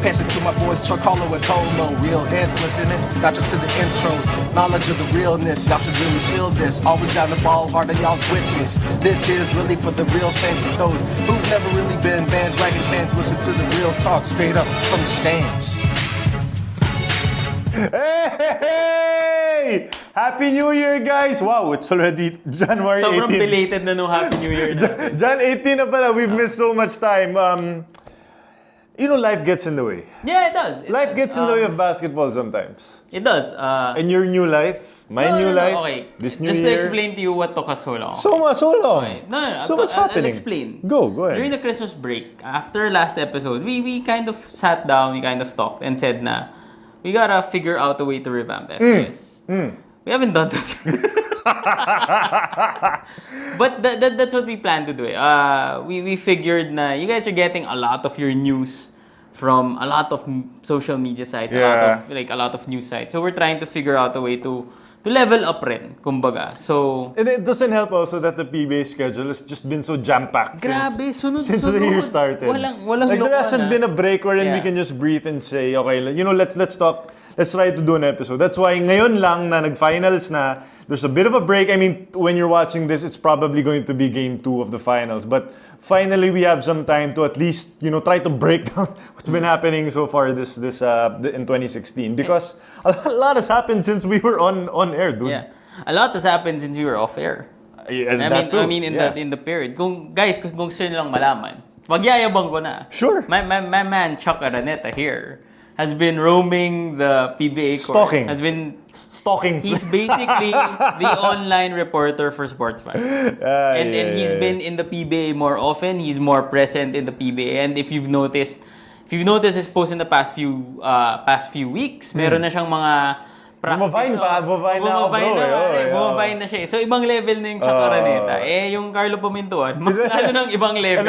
Pass it to my boys Charcolo and Polo. Real heads listening, not just to the intros. Knowledge of the realness, y'all should really feel this. Always down the ball, hard on y'all's witness. This here's really for the real fans, for those who've never really been bandwagon fans. Listen to the real talk straight up from the stands. Hey! Happy New Year, guys! Wow, it's already January 18. Sobrang belated na nung Happy New Year na. Jan 18 na pala. We've missed so much time. You know, life gets in the way. Yeah, it does. Life gets in the way of basketball sometimes. It does. And your new life, my new life, okay. this new Just year. to explain to you what took us so long. So long. Okay. No, so what's happening? I'll explain. Go ahead. During the Christmas break, after last episode, we kind of sat down, we kind of talked and said na, we gotta figure out a way to revamp FTS. We haven't done that. But that's what we plan to do. We figured na you guys are getting a lot of your news from a lot of social media sites, a lot of news sites. So we're trying to figure out a way to level up rin, kumbaga. So and it doesn't help also that the PBA schedule has just been so jam-packed since the year started. Walang like there hasn't been a break wherein we can just breathe and say, okay, you know, let's talk. Let's try to do an episode. That's why ngayon lang na nag-finals na, there's a bit of a break. I mean, when you're watching this, it's probably going to be game 2 of the finals. But finally, we have some time to at least, you know, try to break down what's been happening so far in 2016. Because a lot has happened since we were on air, dude. Yeah, a lot has happened since we were off air. I mean, in the period. Kung gusto nyo lang malaman, magyayabang ko na. Sure. My man Chuck Araneta here has been roaming the PBA court. Stalking. He's basically the online reporter for Sports Fan. And he's been in the PBA more often. He's more present in the PBA. And if you've noticed his posts in the past few weeks, meron na siyang mga Bumabay na siya. So, ibang level na yung Chuck Araneta. Yung Carlo Pumintuan, mas lalo ng ibang level.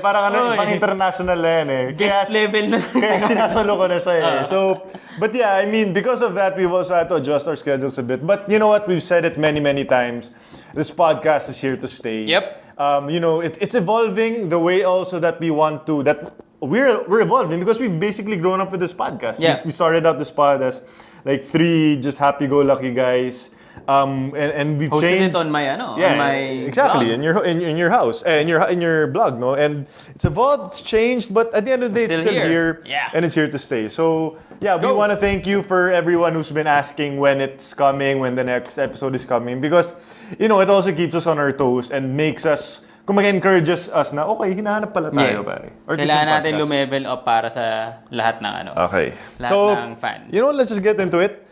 Parang ibang international na yan eh. Guest level na. Kaya sinasalo ko na siya eh. So, but yeah, I mean, because of that, we've also had to adjust our schedules a bit. But you know what? We've said it many, many times. This podcast is here to stay. Yep. You know, it's evolving the way also that we want to, that we're evolving because we've basically grown up with this podcast. Yeah. We started out this podcast as like 3 just happy-go-lucky guys, and we've hosted changed. it on my on my exactly blog. in your house, in your blog, no, and it's evolved, it's changed, but at the end of the day, it's still here, and it's here to stay. So yeah, we want to thank you for everyone who's been asking when it's coming, when the next episode is coming, because you know it also keeps us on our toes and makes us. Kumbaga encourages us na, okay, hinahanap pala tayo, pare. Kailangan natin lumevel up para sa lahat ng Okay. Lahat ng fans. You know what, let's just get into it.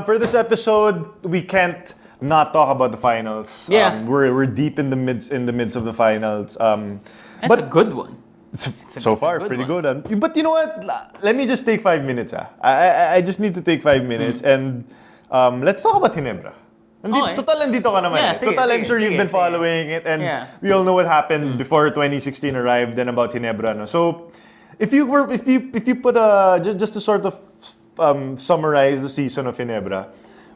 For this episode, we can't not talk about the finals. Yeah. We're deep in the midst of the finals. It's a good one. So far, pretty good. But you know what? Let me just take 5 minutes. I just need to take 5 minutes and let's talk about Ginebra. Total, nandito ka naman. Total, I'm sure you've been following it, and we all know what happened before 2016 arrived and about Ginebra. No? So, if you put just to sort of summarize the season of Ginebra,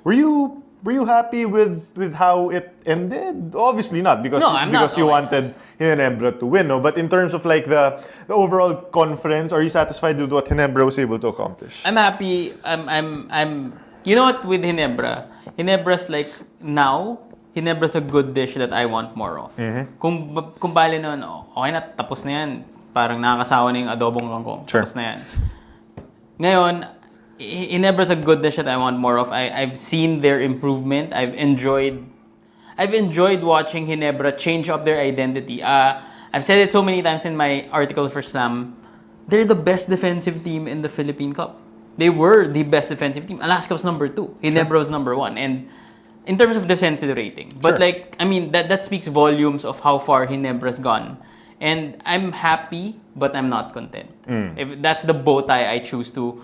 were you happy with how it ended? Obviously not, because you wanted Ginebra to win. No? But in terms of like the overall conference, are you satisfied with what Ginebra was able to accomplish? I'm happy. I'm. You know what, with Ginebra's like, now, Ginebra's a good dish that I want more of. Mm-hmm. Kung bali noon, okay na, tapos na yan. Parang nakakasawa na yung adobong langkong. Sure. Tapos na yan. Ngayon, Ginebra's a good dish that I want more of. I've seen their improvement. I've enjoyed watching Ginebra change up their identity. I've said it so many times in my article for Slam. They're the best defensive team in the Philippine Cup. They were the best defensive team. Alaska was number 2. Ginebra was number 1. And in terms of defensive rating. But like, I mean, that speaks volumes of how far Ginebra's gone. And I'm happy, but I'm not content. If that's the bow tie I choose to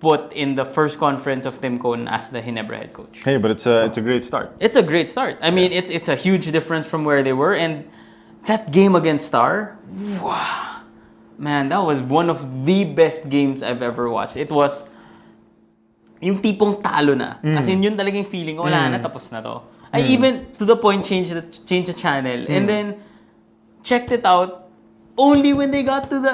put in the first conference of Tim Cohn as the Ginebra head coach. Hey, but it's a great start. It's a great start. I mean, it's a huge difference from where they were. And that game against Star, wow. Man, that was one of the best games I've ever watched. It was yung tipong talo na. As in, yun talagang feeling, wala na, tapos na to. I even, to the point, changed the channel. And then, checked it out Only when they got to the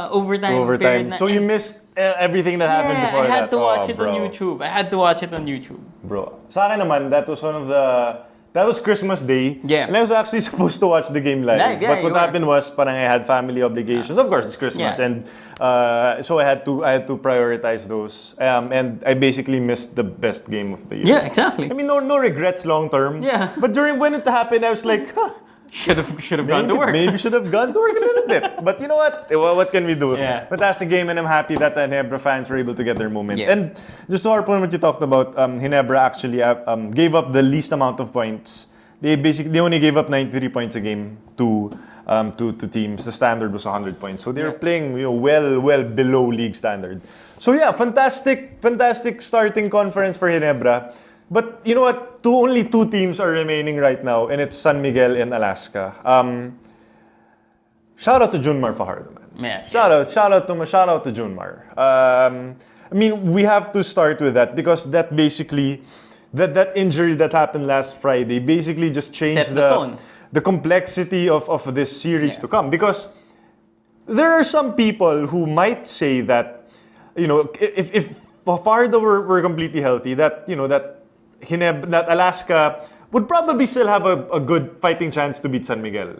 overtime period. So you missed everything that happened before that. I had to watch it on YouTube. I had to watch it on YouTube. Bro, sa akin naman, that was Christmas Day. Yeah. And I was actually supposed to watch the game live. But what happened was, parang I had family obligations. Of course, it's Christmas. Yeah. And so I had to prioritize those. And I basically missed the best game of the year. Yeah, exactly. I mean, no regrets long term. Yeah. But when it happened, I was like, should have gone to work. Maybe should have gone to work a little bit. But you know what? What can we do? Yeah. But that's the game, and I'm happy that the Ginebra fans were able to get their moment. Yeah. And just to harp on what you talked about, Ginebra actually gave up the least amount of points. They only gave up 93 points a game to teams. The standard was 100 points. So they were playing well below league standard. So yeah, fantastic starting conference for Ginebra. But you know what? Only two teams are remaining right now, and it's San Miguel and Alaska. Shout out to June Mar Fajardo, man. Yeah. Shout out to June Mar. I mean, we have to start with that because that basically that injury that happened last Friday basically just changed Set the tone. The complexity of this series to come. Because there are some people who might say that, if Fajardo were completely healthy, that Alaska would probably still have a good fighting chance to beat San Miguel.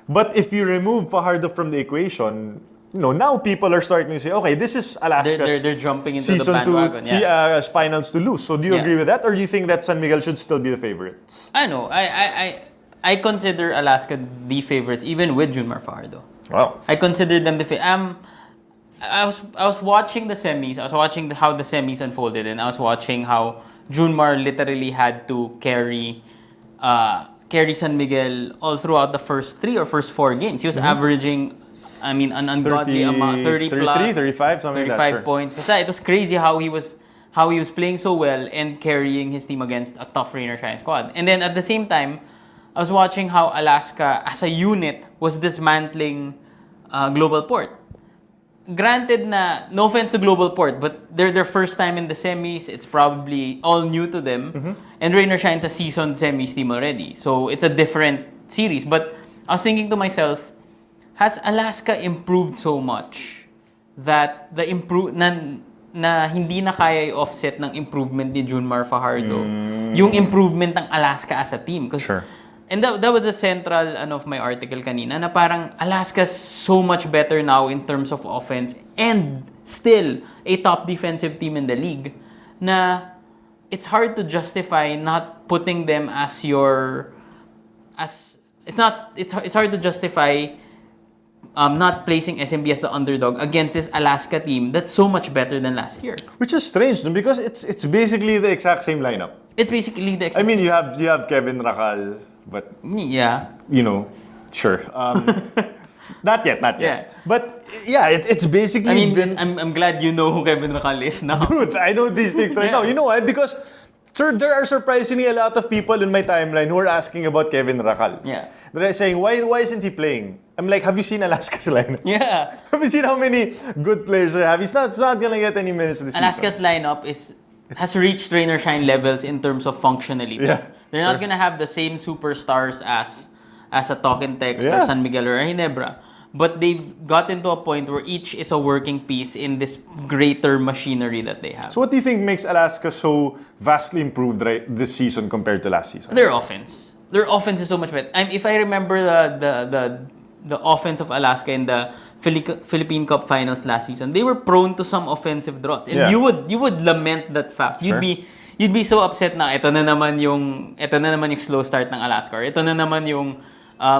But if you remove Fajardo from the equation, now people are starting to say, okay, this is Alaska's they're jumping into the season bandwagon. finals to lose. So do you agree with that, or do you think that San Miguel should still be the favorites? I know. I consider Alaska the favorites, even with June Mar Fajardo. Wow. I consider them the favorites. I was watching the semis. I was watching how the semis unfolded, and I was watching how June Mar literally had to carry San Miguel all throughout the first 4 games. He was averaging, an ungodly amount, 30 plus, 35, something 35 like that, points. Basta, it was crazy how he was playing so well and carrying his team against a tough Rain or Shine squad. And then at the same time, I was watching how Alaska as a unit was dismantling Global Port. Granted na, no offense to Global Port, but they're their first time in the semis. It's probably all new to them. And Rain or Shine's a seasoned semis team already. So it's a different series. But I was thinking to myself, has Alaska improved so much that na hindi na kaya i-offset ng improvement ni June Mar Fajardo yung improvement ng Alaska as a team? Sure. And that was a central of my article kanina na parang Alaska's so much better now in terms of offense and still a top defensive team in the league na it's hard to justify not putting them it's hard to justify not placing SMB as the underdog against this Alaska team that's so much better than last year. Which is strange because it's basically the exact same lineup. It's basically the exact I mean, you have Kevin Racal, but yeah, sure. Not yet. Yeah. But yeah, it's basically I'm glad you know who Kevin Racal is now. Dude, I know these things right now. You know why? Because there are surprisingly a lot of people in my timeline who are asking about Kevin Racal. Yeah. They're saying, why isn't he playing? I'm like, have you seen Alaska's lineup? Yeah. Have you seen how many good players they have? He's not gonna get any minutes this Alaska's season. lineup has reached Rain or Shine levels in terms of functionality. Yeah, They're not gonna have the same superstars as a Talk and Text or San Miguel or Ginebra. But they've gotten to a point where each is a working piece in this greater machinery that they have. So what do you think makes Alaska so vastly improved this season compared to last season? Their offense. Their offense is so much better. If I remember the offense of Alaska in the Philippine Cup Finals last season, they were prone to some offensive droughts, and you would lament that fact. Sure. You'd be so upset na ito na naman yung slow start ng Alaska, or ito na naman yung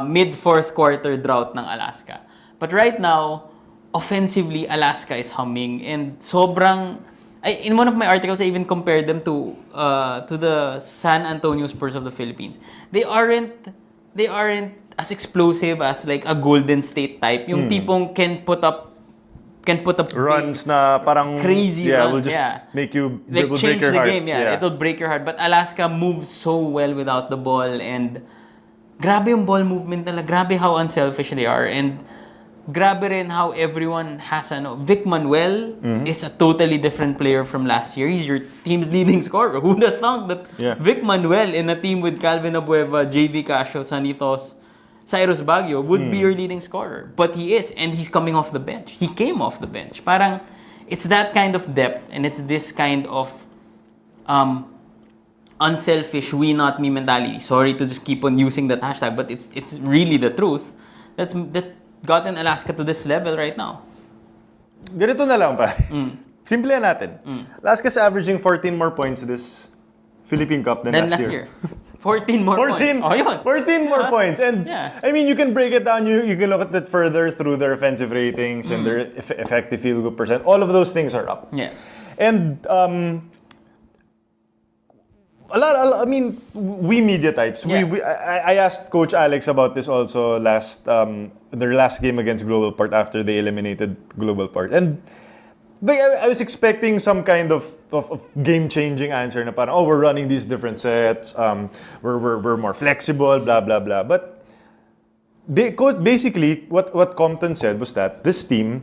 mid fourth quarter drought ng Alaska. But right now, offensively, Alaska is humming, and sobrang. In one of my articles, I even compared them to the San Antonio Spurs of the Philippines. They aren't as explosive as like a Golden State type. Yung tipong can put up runs na parang crazy runs. Will just make you like will change break your the heart. game. Yeah, it'll break your heart. But Alaska moves so well without the ball, and grabe yung ball movement nila. Grabe how unselfish they are, and grabe rin how everyone has Vic Manuel is a totally different player from last year. He's your team's leading scorer. Who'd have thought that Vic Manuel in a team with Calvin Abueva, JV Casio, Sanitos, Cyrus Baguio would be your leading scorer. But he is, and he's coming off the bench. He came off the bench. Parang, it's that kind of depth, and it's this kind of unselfish we not me mentality. Sorry to just keep on using that hashtag, but it's really the truth. That's gotten Alaska to this level right now. Ganito na lang pa. Simple natin. Alaska's averaging 14 more points this Philippine Cup than last year. 14 more points. Oh, yun. 14 more points. And I mean, you can break it down. You can look at it further through their offensive ratings and their effective field goal percent. All of those things are up. Yeah. And I mean, we media types. Yeah. I asked Coach Alex about this also their last game against Global Port after they eliminated Global Port. And I was expecting some kind of game-changing answer na parang, we're running these different sets, we're more flexible, blah, blah, blah. But basically, what Compton said was that this team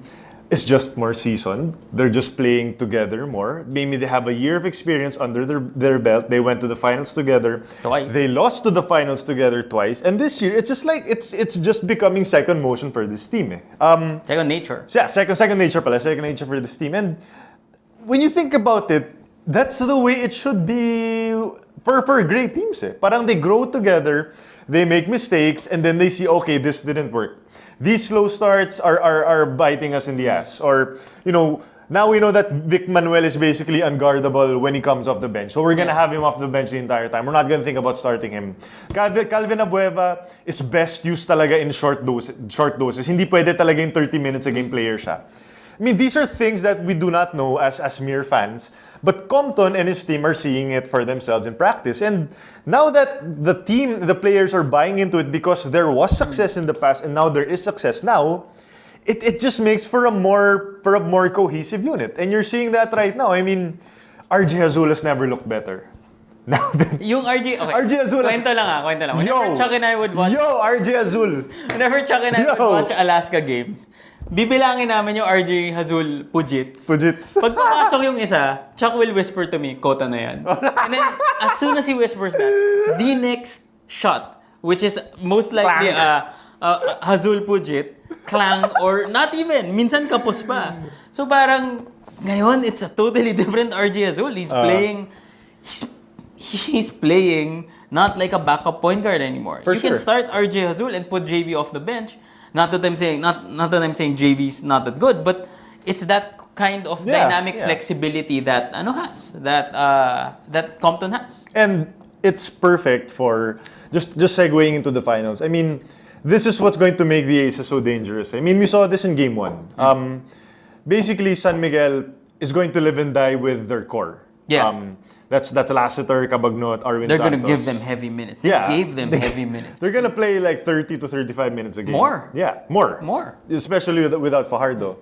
is just more seasoned. They're just playing together more. Maybe they have a year of experience under their belt. They went to the finals together. Twice. They lost to the finals together twice. And this year, it's just like, it's just becoming second motion for this team. Second nature. Yeah, second nature pala. Second nature for this team. And when you think about it, that's the way it should be for great teams. Parang they grow together, they make mistakes, and then they see, okay, this didn't work. These slow starts are biting us in the ass. Or, now we know that Vic Manuel is basically unguardable when he comes off the bench. So we're going to have him off the bench the entire time. We're not going to think about starting him. Calvin Abueva is best used talaga in short doses. Hindi pwede talaga in 30 minutes a game player siya. I mean, these are things that we do not know as mere fans. But Compton and his team are seeing it for themselves in practice. And now that the players are buying into it because there was success in the past and now there is success now, it just makes for a more cohesive unit. And you're seeing that right now. I mean, RJ Azul has never looked better. Now Yung RJ, okay. RJ Azul. Kwento lang. Whenever Chuck and I would watch... RJ Azul. Whenever Chuck and I would watch Alaska games, bibilangin namin yung RJ Azul Pujits. Pag papasok yung isa, Chuck will whisper to me, Kota na yan. And then, as soon as he whispers that, the next shot, which is most likely Azul Pujit, clang, or not even, minsan kapos pa. So parang, ngayon, it's a totally different RJ Azul. He's playing not like a backup point guard anymore. You can start RJ Azul and put JV off the bench. Not that I'm saying JV's not that good, but it's that kind of dynamic flexibility that that Compton has. And it's perfect for just segueing into the finals. I mean, this is what's going to make the Aces so dangerous. I mean, we saw this in game 1. Basically, San Miguel is going to live and die with their core. Yeah. That's Lassiter, Cabagnot, Arwin They're Santos. going to give them heavy minutes. They gave them heavy minutes. They're going to play like 30 to 35 minutes a game. More. Yeah, more. Especially without Fajardo.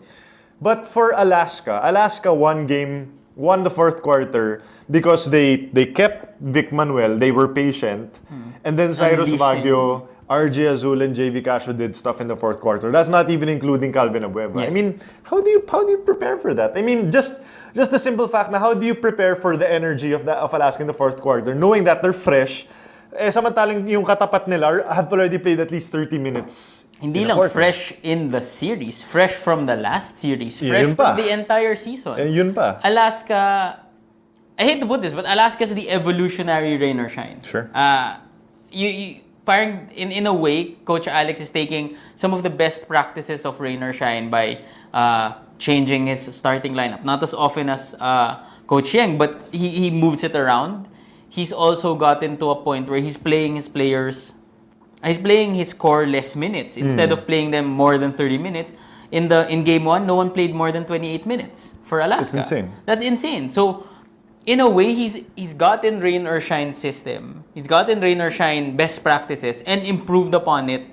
But for Alaska won the fourth quarter because they kept Vic Manuel. They were patient. And then Cyrus Baguio, RJ Azul, and JV Casio did stuff in the fourth quarter. That's not even including Calvin Abueva. Yeah. I mean, how do you prepare for that? I mean, just the simple fact na how do you prepare for the energy of Alaska in the fourth quarter, knowing that they're fresh, samantalang yung katapat nila have already played at least 30 minutes. Hindi lang fresh in the series, fresh from the last series, fresh from the entire season. Yun pa. Alaska, I hate to put this, but Alaska is the evolutionary rain or shine. Sure. Parang in a way, Coach Alex is taking some of the best practices of rain or shine by changing his starting lineup. Not as often as Coach Yang, but he moves it around. He's also gotten to a point where he's playing his core less minutes instead of playing them more than 30 minutes. In game 1, no one played more than 28 minutes for Alaska. That's insane. That's insane. So in a way, he's gotten rain or shine system. He's gotten rain or shine best practices and improved upon it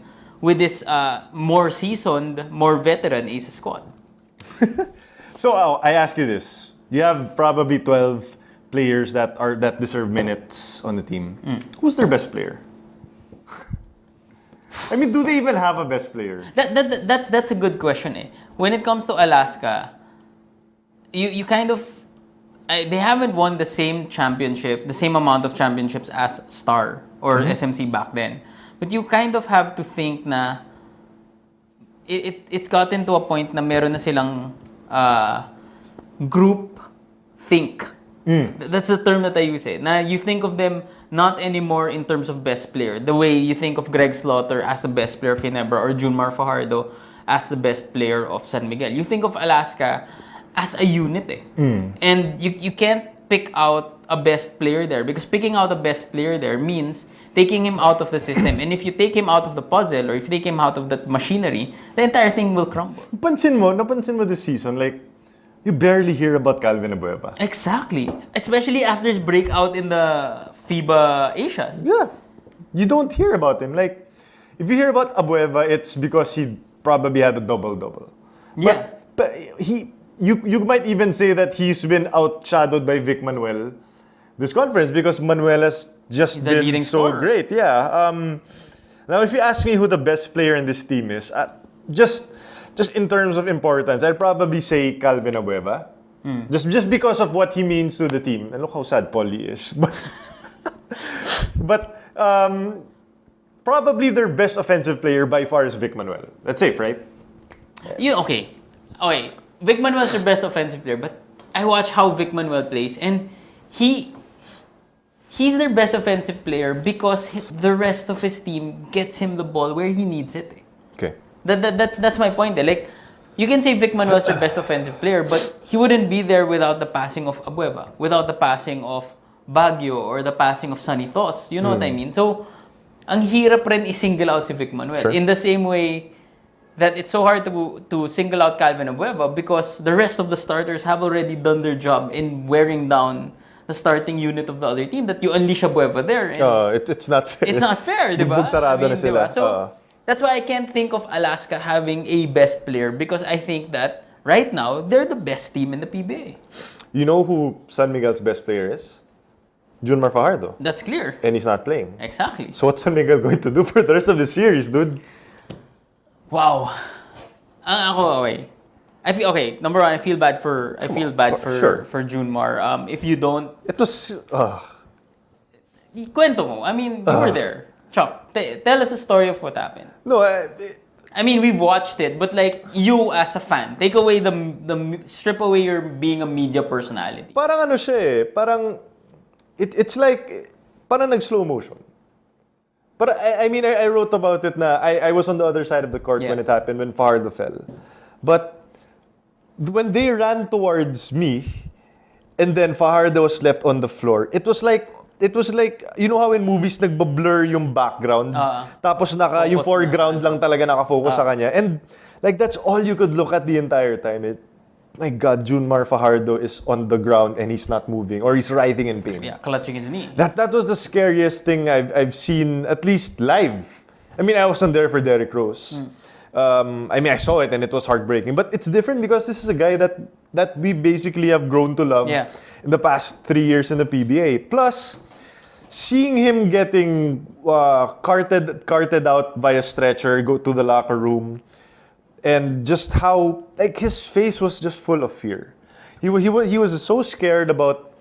with this more seasoned, more veteran Aces squad. So I ask you this: you have probably 12 players that deserve minutes on the team. Who's their best player? I mean, do they even have a best player? That's a good question. When it comes to Alaska, you kind of they haven't won the same amount of championships as Star or SMC back then. But you kind of have to think na it's gotten to a point na meron na silang group think. That's the term that I use. Na you think of them not anymore in terms of best player. The way you think of Greg Slaughter as the best player of Ginebra or June Mar Fajardo as the best player of San Miguel. You think of Alaska as a unit. And you can't pick out a best player there because picking out a best player there means taking him out of the system. And if you take him out of the puzzle or if you take him out of that machinery, the entire thing will crumble. Napansin mo this season, like, you barely hear about Calvin Abueva. Exactly. Especially after his breakout in the FIBA Asias. Yeah. You don't hear about him. Like, if you hear about Abueva, it's because he probably had a double-double. Yeah. But you might even say that he's been outshadowed by Vic Manuel this conference because Manuel has just been so scorer. great. Yeah. Now, if you ask me who the best player in this team is, just in terms of importance, I'd probably say Calvin Abueva. Just because of what he means to the team. And look how sad Polly is. But probably their best offensive player by far is Vic Manuel. That's safe, right? Okay. Vic Manuel's their best offensive player, but I watch how Vic Manuel plays, and he's their best offensive player because the rest of his team gets him the ball where he needs it. Okay. That's my point. Like, you can say Vic Manuel's the best offensive player, but he wouldn't be there without the passing of Abueva, without the passing of Baguio, or the passing of Sunny Thos. You know what I mean? So, ang hirap rin i-single out si Vic Manuel. Sure. In the same way that it's so hard to single out Calvin Abueva because the rest of the starters have already done their job in wearing down the starting unit of the other team, that you unleash Abueva there. And it's not fair. it's not fair, di ba? Bugsarado na sila. Diba? So, that's why I can't think of Alaska having a best player because I think that right now, they're the best team in the PBA. You know who San Miguel's best player is? June Mar Fajardo. That's clear. And he's not playing. Exactly. So what's San Miguel going to do for the rest of the series, dude? Wow. Number one, I feel bad for Sure. for June Mar. If you don't, It was... kwento mo. I mean, you were there. Chuck, tell us a story of what happened. No, I mean, we've watched it, but like you as a fan, take away the strip away your being a media personality. parang ano siya eh. Parang... It's like... Parang nag-slow motion. But I mean, I wrote about it na I was on the other side of the court when it happened, when Fajardo fell. But when they ran towards me, and then Fajardo was left on the floor, it was like, you know how in movies nagba-blur yung background, tapos yung foreground lang talaga nakafocus sa kanya. And like that's all you could look at the entire time. My God, June Mar Fajardo is on the ground and he's not moving, or he's writhing in pain. Yeah, clutching his knee. That was the scariest thing I've seen, at least live. I mean, I wasn't there for Derrick Rose. I mean, I saw it and it was heartbreaking. But it's different because this is a guy that we basically have grown to love in the past 3 years in the PBA. Plus, seeing him getting carted out via stretcher, go to the locker room, and just how, like, his face was just full of fear. He was so scared about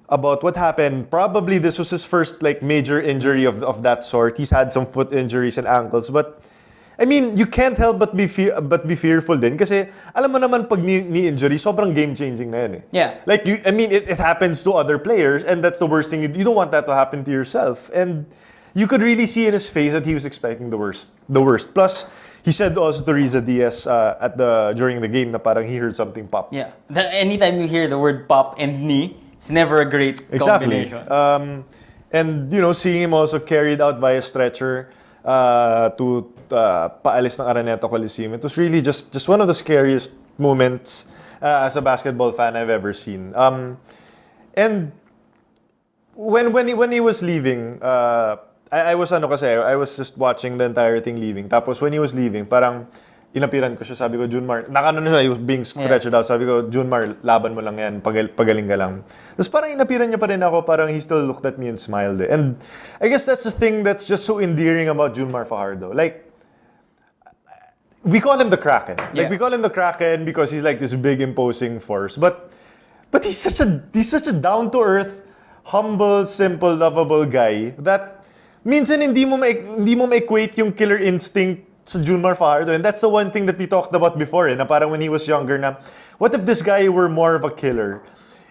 what happened. Probably this was his first like major injury of that sort. He's had some foot injuries and ankles, but I mean, you can't help but be fearful din kasi alam mo naman pag knee injury, sobrang game-changing na yan eh. Yeah. Like, it happens to other players and that's the worst thing. You don't want that to happen to yourself. And you could really see in his face that he was expecting the worst. Plus, he said also to Riza Diaz during the game na parang he heard something pop. Yeah. Anytime you hear the word pop and knee, it's never a great combination. Exactly. And, seeing him also carried out by a stretcher to paalis ng Araneta Coliseum, it was really just one of the scariest moments as a basketball fan I've ever seen. And when he was leaving, I was just watching the entire thing leaving. Tapos when he was leaving, parang inapiran ko siya, sabi ko, June Mar, he was being stretched out, sabi ko, June Mar, laban mo lang yan, pagaling ka lang. Tapos parang inapiran niya pa rin ako, parang he still looked at me and smiled. And I guess that's the thing that's just so endearing about June Mar Fajardo. Like, we call him the Kraken. Like, we call him the Kraken because he's like this big imposing force. But he's such a down-to-earth, humble, simple, lovable guy that minsan hindi mo ma-equate yung killer instinct sa June Mar Fajardo. And that's the one thing that we talked about before, na parang when he was younger na, what if this guy were more of a killer?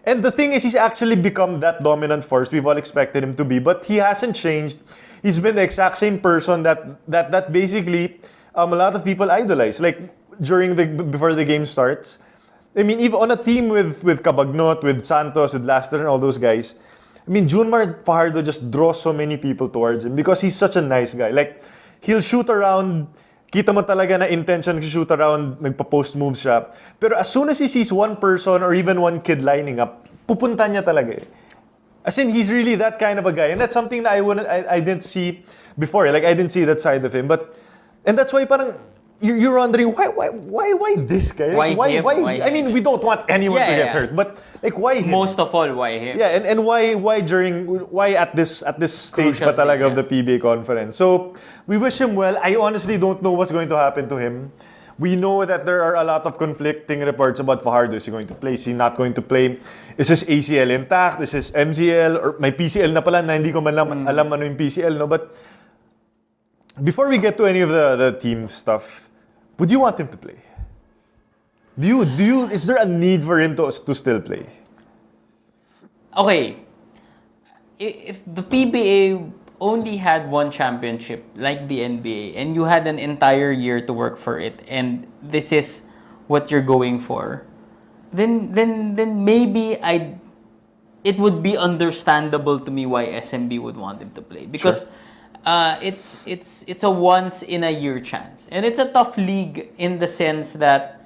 And the thing is, he's actually become that dominant force we've all expected him to be, but he hasn't changed. He's been the exact same person that basically a lot of people idolize. Like before the game starts. I mean, even on a team with Cabagnot, with Santos, with Laster, and all those guys, I mean, June Mar Fajardo just draws so many people towards him because he's such a nice guy. Like, he'll shoot around, kita mo talaga na intention to shoot around, nagpa-post moves siya. Pero as soon as he sees one person or even one kid lining up, pupunta niya talaga eh. As in, he's really that kind of a guy. And that's something that I didn't see before. Like, I didn't see that side of him. And that's why parang, you're wondering, why this guy? Why him? I mean, we don't want anyone to get hurt. But, like, why him? Most of all, why him? Yeah, and why at this stage pa talaga of the PBA conference. So, we wish him well. I honestly don't know what's going to happen to him. We know that there are a lot of conflicting reports about Fajardo. Is he going to play? Is he not going to play? Is his ACL intact? Is his MCL? Or may PCL na pala na hindi ko man alam ano yung PCL, no? But before we get to any of the team stuff, would you want him to play? Is there a need for him to still play? Okay. If the PBA only had one championship like the NBA and you had an entire year to work for it and this is what you're going for, then maybe it would be understandable to me why SMB would want him to play because sure. It's a once in a year chance and it's a tough league in the sense that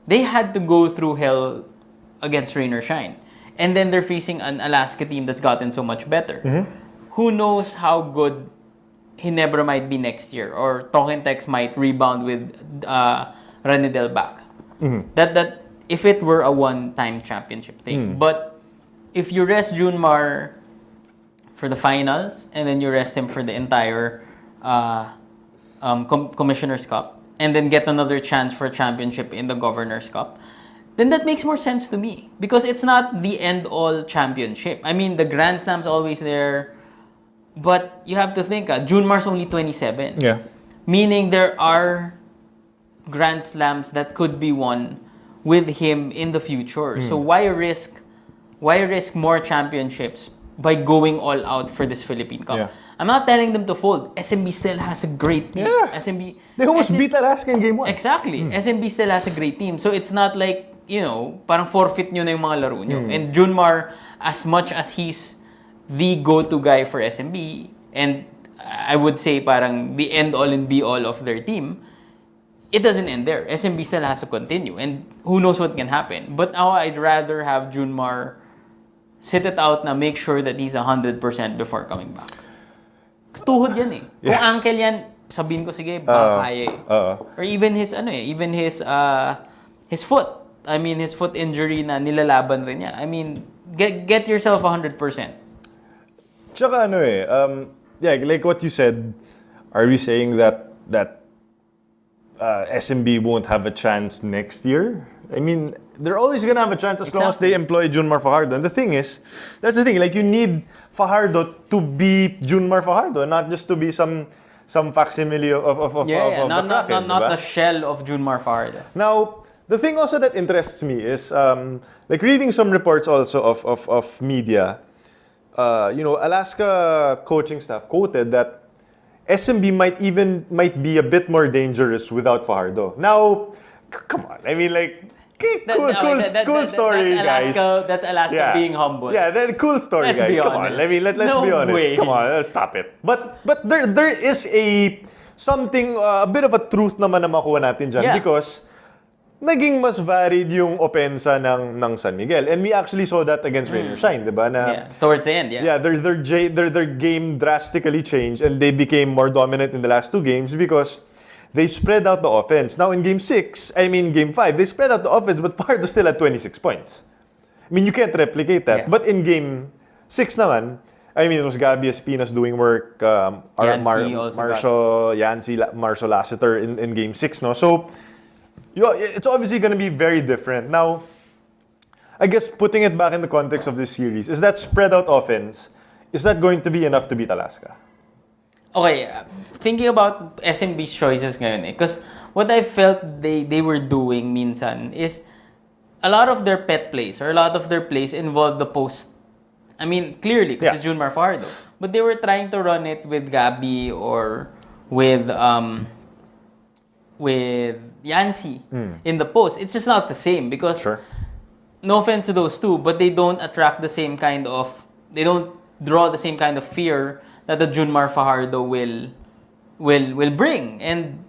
they had to go through hell against rain or shine and then they're facing an Alaska team that's gotten so much better. Mm-hmm. Who knows how good Ginebra might be next year, or Tokentex might rebound with Ranidel back. Mm-hmm. That if it were a one-time championship thing. But if you rest June Mar for the finals, and then you rest him for the entire Commissioner's Cup, and then get another chance for a championship in the Governor's Cup, then that makes more sense to me. Because it's not the end-all championship. I mean, the Grand Slam's always there. But you have to think, June Mar's only 27. Yeah. Meaning there are Grand Slams that could be won with him in the future. So why risk more championships by going all out for this Philippine Cup? Yeah. I'm not telling them to fold. SMB still has a great team. Yeah. They almost beat Alaska in game 1. Exactly. SMB still has a great team. So it's not like, parang forfeit nyo na yung mga laro nyo. And June Mar, as much as he's the go-to guy for SMB, and I would say parang the end-all and be-all of their team, it doesn't end there. SMB still has to continue, and who knows what can happen. But now I'd rather have June Mar sit it out na make sure that he's 100% before coming back. Tuhod yan eh. Yeah. Kung ankle yan, sabihin ko sige, baka kaya eh. Or even his foot. I mean, his foot injury na nilalaban rin niya. I mean, get yourself 100%. Tsaka like what you said, are we saying that SMB won't have a chance next year? I mean, they're always gonna have a chance as long as they employ June Mar Fajardo. And the thing is, that's the thing, like you need Fajardo to be June Mar Fajardo, not just to be some facsimile of not the Kraken, not the shell of June Mar Fajardo. Now, the thing also that interests me is like reading some reports also of media. Alaska coaching staff quoted that SMB might be a bit more dangerous without Fajardo. Now, come on. I mean, like, cool story, guys. That's Alaska being humble. Yeah, that cool story, guys. Come on. I mean, let's be honest. Way. Come on, stop it. But there is something, a bit of a truth naman na makuha natin dyan because naging mas varied yung opensa ng San Miguel. And we actually saw that against Rain or Shine, di ba? Towards the end, Yeah, their game drastically changed and they became more dominant in the last two games because they spread out the offense. Now in game 5, they spread out the offense, but Fajardo still had 26 points. I mean, you can't replicate that. Yeah. But in game 6 naman, it was Gabby Espinas doing work, Marshall Lassiter in game 6, no? So, it's obviously going to be very different. Now, I guess putting it back in the context of this series, is that spread out offense, is that going to be enough to beat Alaska? Okay, thinking about SMB's choices ngayon because what I felt they were doing minsan is a lot of their pet plays or a lot of their plays involve the post. I mean, clearly, because it's June Mar Fajardo. But they were trying to run it with Gabby or with Yancy in the post. It's just not the same because no offense to those two, but they don't attract the same kind of, they don't draw the same kind of fear that the June Mar Fajardo will bring. And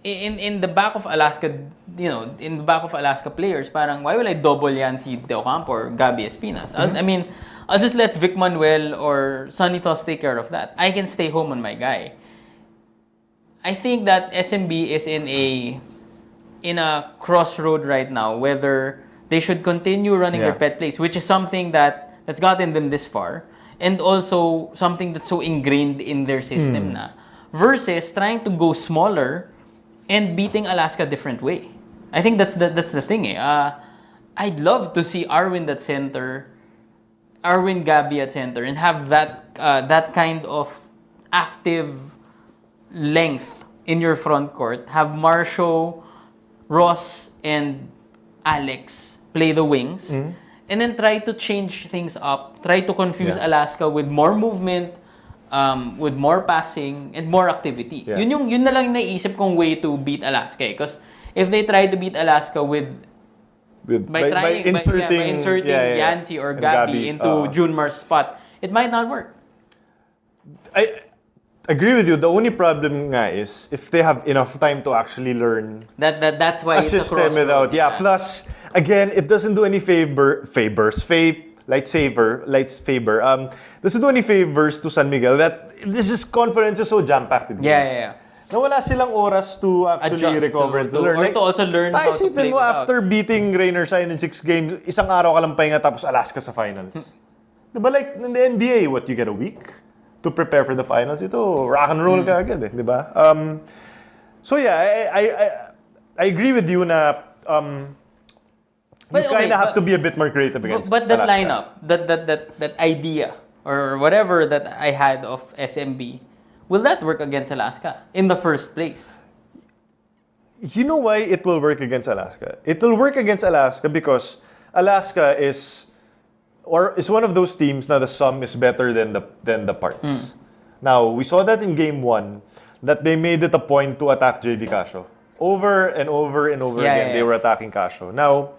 in the back of Alaska, in the back of Alaska players, parang why will I double Yancy De Ocampo or Gabby Espinas? I mean, I'll just let Vic Manuel or Sonny Toss take care of that. I can stay home on my guy. I think that SMB is in a crossroad right now, whether they should continue running their pet plays, which is something that's gotten them this far, and also something that's so ingrained in their system na, versus trying to go smaller and beating Alaska a different way. I think that's the thing. I'd love to see Arwin at center, Arwin Gabby at center, and have that kind of active length in your front court. Have Marcio, Ross, and Alex play the wings, and then try to change things up. Try to confuse Alaska with more movement, with more passing, and more activity. Yeah. Yun na lang naisip kong way to beat Alaska. Because if they try to beat Alaska by inserting Yancy or Gabby into June Mar's spot, it might not work. I agree with you. The only problem nga is if they have enough time to actually learn that's why a system without plus again it doesn't do any lightsaber doesn't do any favors to San Miguel that this conference is so jam-packed with games. Na wala silang oras to actually recover and to learn. Or to also learn how to play mo after beating Rainer Sign in 6 games, isang araw ka lang pahinga tapos Alaska sa finals. Diba like in the NBA, what, you get a week to prepare for the finals? Ito, rock and roll ka agad diba? So yeah, I agree with you na you kind of have to be a bit more creative against But that Alaska. lineup, that idea, or whatever that I had of SMB, will that work against Alaska in the first place? You know why it will work against Alaska? It will work against Alaska because Alaska is one of those teams now the sum is better than the parts. Now, we saw that in game 1 that they made it a point to attack JV Casio. Over and over and over again, they were attacking Casio. Now,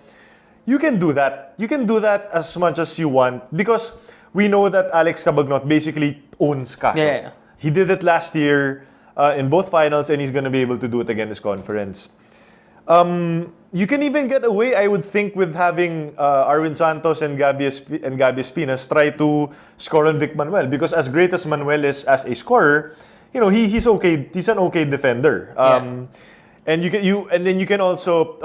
you can do that. You can do that as much as you want because we know that Alex Cabagnot basically owns Casio. He did it last year in both finals, and he's going to be able to do it again this conference. You can even get away, I would think, with having Arwin Santos and Gabby Espinas try to score on Vic Manuel because as great as Manuel is as a scorer, he's okay. He's an okay defender. And you can also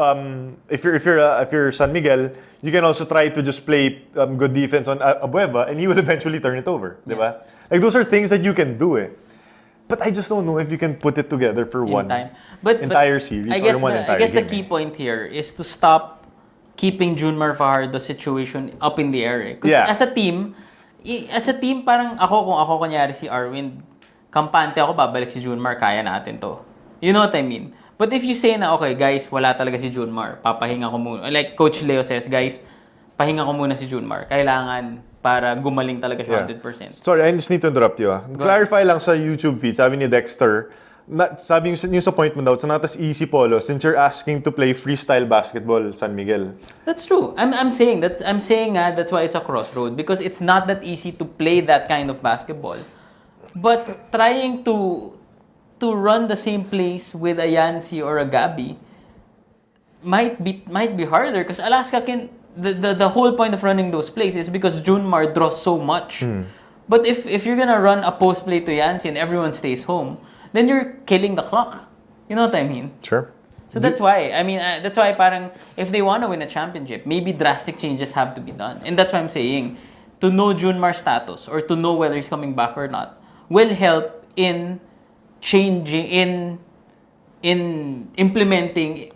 if you're San Miguel, you can also try to just play good defense on Abueva, and he will eventually turn it over, diba? Like those are things that you can do. But I just don't know if you can put it together for one entire series or one entire game. I guess the key point here is to stop keeping June Mar Fajardo situation up in the air. Because as a team, parang kung ako kunyari si Arwin, kampante ako, babalik si June Mar, kaya natin to. You know what I mean? But if you say na, okay, guys, wala talaga si June Mar, papahinga ko muna. Like Coach Leo says, guys, pahinga ko muna si June Mar. Kailangan para gumaling talaga siya 100%. Sorry, I just need to interrupt you. Clarify lang sa YouTube feed, sabi ni Dexter, sabi yung sa point mo daw, it's not as easy, Polo, since you're asking to play freestyle basketball, San Miguel. That's true. I'm saying that's why it's a crossroad, because it's not that easy to play that kind of basketball. But trying to run the same plays with a Yancy or a Gabby might be harder because Alaska can. The whole point of running those plays is because June Mar draws so much. But if you're gonna run a post play to Yancy and everyone stays home, then you're killing the clock. You know what I mean? Sure. So that's why. I mean, that's why parang if they want to win a championship, maybe drastic changes have to be done. And that's why I'm saying, to know June Mar's status or to know whether he's coming back or not will help in changing, in implementing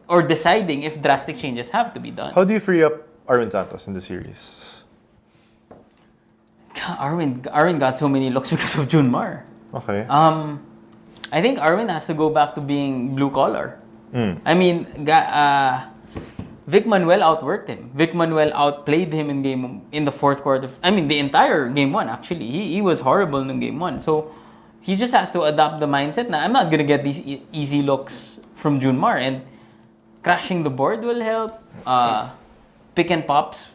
or deciding if drastic changes have to be done. How do you free up Arwin Santos in the series? Arwin got so many looks because of June Mar. Okay. I think Arwin has to go back to being blue collar. I mean, Vic Manuel outworked him. Vic Manuel outplayed him in the fourth quarter. I mean, the entire game one actually. He was horrible in game one. So he just has to adopt the mindset. Now I'm not gonna get these easy looks from June Mar, and crashing the board will help. Pick and pops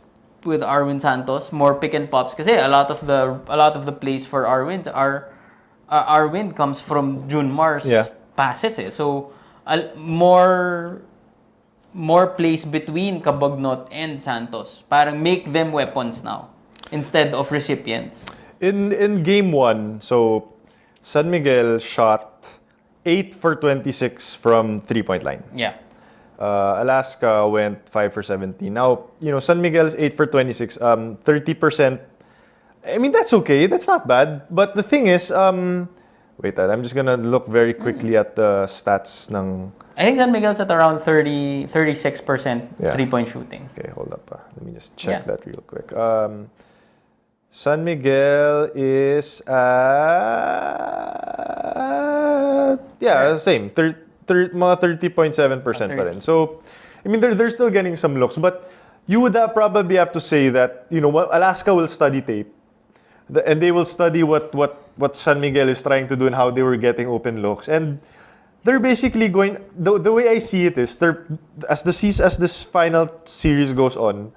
with Arwin Santos, more pick and pops. Kasi a lot of the plays for Arwin comes from June Mar's passes. So more plays between Cabagnot and Santos. Parang make them weapons now instead of recipients. In game 1, so San Miguel shot 8 for 26 from 3-point line. Yeah. Alaska went 5 for 17. Now, San Miguel's 8 for 26, 30%. I mean, that's okay. That's not bad. But the thing is, wait, I'm just gonna look very quickly at the stats ng... I think San Miguel's at around 36% 3-point shooting. Okay, hold up. Let me just check that real quick. San Miguel is same. Mga 30.7% pa rin. So, I mean, they're still getting some looks. But you would probably have to say that, Alaska will study tape. And they will study what San Miguel is trying to do and how they were getting open looks. And they're basically going... The way I see it is, as this final series goes on,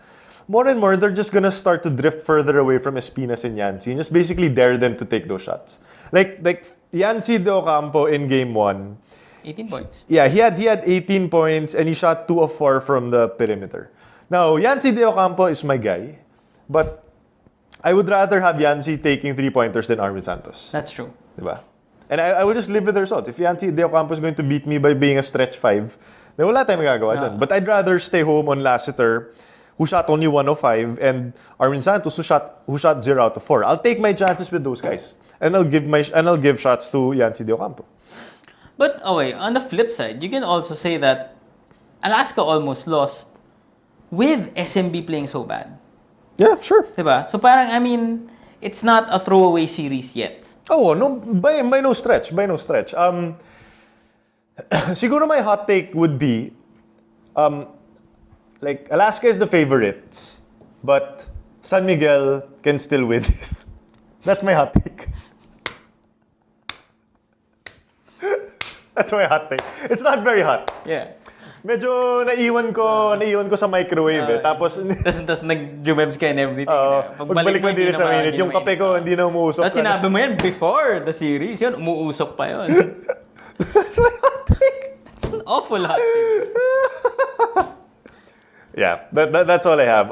more and more, they're just gonna start to drift further away from Espinas and Yancy and just basically dare them to take those shots. Like Yancy De Ocampo in game 1... 18 points. Yeah, he had 18 points and he shot 2 of 4 from the perimeter. Now, Yancy De Ocampo is my guy, but I would rather have Yancy taking 3-pointers than Arwin Santos. That's true. Diba? And I will just live with the result. If Yancy De Ocampo is going to beat me by being a stretch 5, then wala tayong magagawa dun. But I'd rather stay home on Lassiter, who shot only 1 of 5, and Arwin Santos, who shot 0 out of 4. I'll take my chances with those guys, and I'll give shots to Yancy De Ocampo. But on the flip side, you can also say that Alaska almost lost with SMB playing so bad. Yeah, sure. Diba? So parang, I mean, it's not a throwaway series yet. Oh, no, by no stretch. Siguro my hot take would be, like, Alaska is the favorites, but San Miguel can still win this. That's my hot take. That's my hot take. It's not very hot. Yeah. Medyo naiwan ko sa microwave Tapos nag-jumebs ka and everything. Pagbalik mo din sa minute. Yung kape ko hindi na umuusok. At sinabi mo yan before the series. Yun, umuusok pa yun. That's my hot take. That's an awful hot take. Yeah, that's all I have.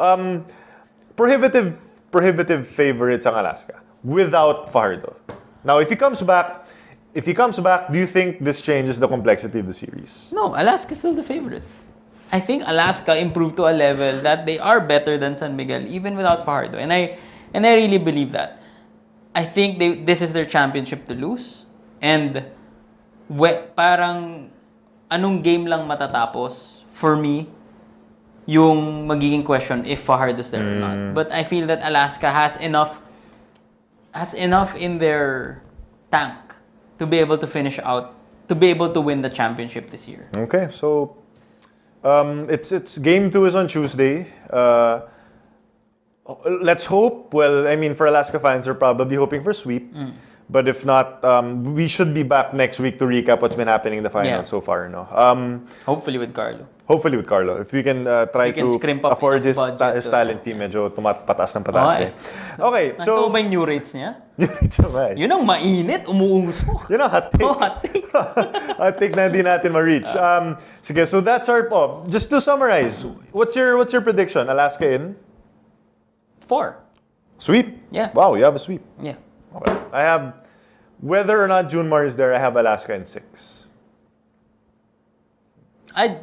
Prohibitive favorites ang Alaska without Fajardo. Now, if he comes back, do you think this changes the complexity of the series? No, Alaska's still the favorite. I think Alaska improved to a level that they are better than San Miguel even without Fajardo. And I really believe that. I think this is their championship to lose. And parang anong game lang matatapos for me yung magiging question if Fajardo's there or not. But I feel that Alaska has enough in their tank to be able to finish out, to be able to win the championship this year. Okay, so it's game 2 is on Tuesday. Let's hope. Well, I mean, for Alaska fans, are probably hoping for sweep. But if not, we should be back next week to recap what's been happening in the finals so far. No? Hopefully with Carlo. If we can try to afford his talent fee, medyo pataas ng pataas. Okay, so... Ito ba yung new rates niya? Yun ang mainit, umuusok. Yun ang hot take. Hot take. Hot take na hindi natin ma-reach. Sige, so that's our... just to summarize, what's your prediction? Alaska in? 4. Sweep? Yeah. Wow, you have a sweep. Yeah. Okay. I have... Whether or not June Mar is there, I have Alaska in 6. I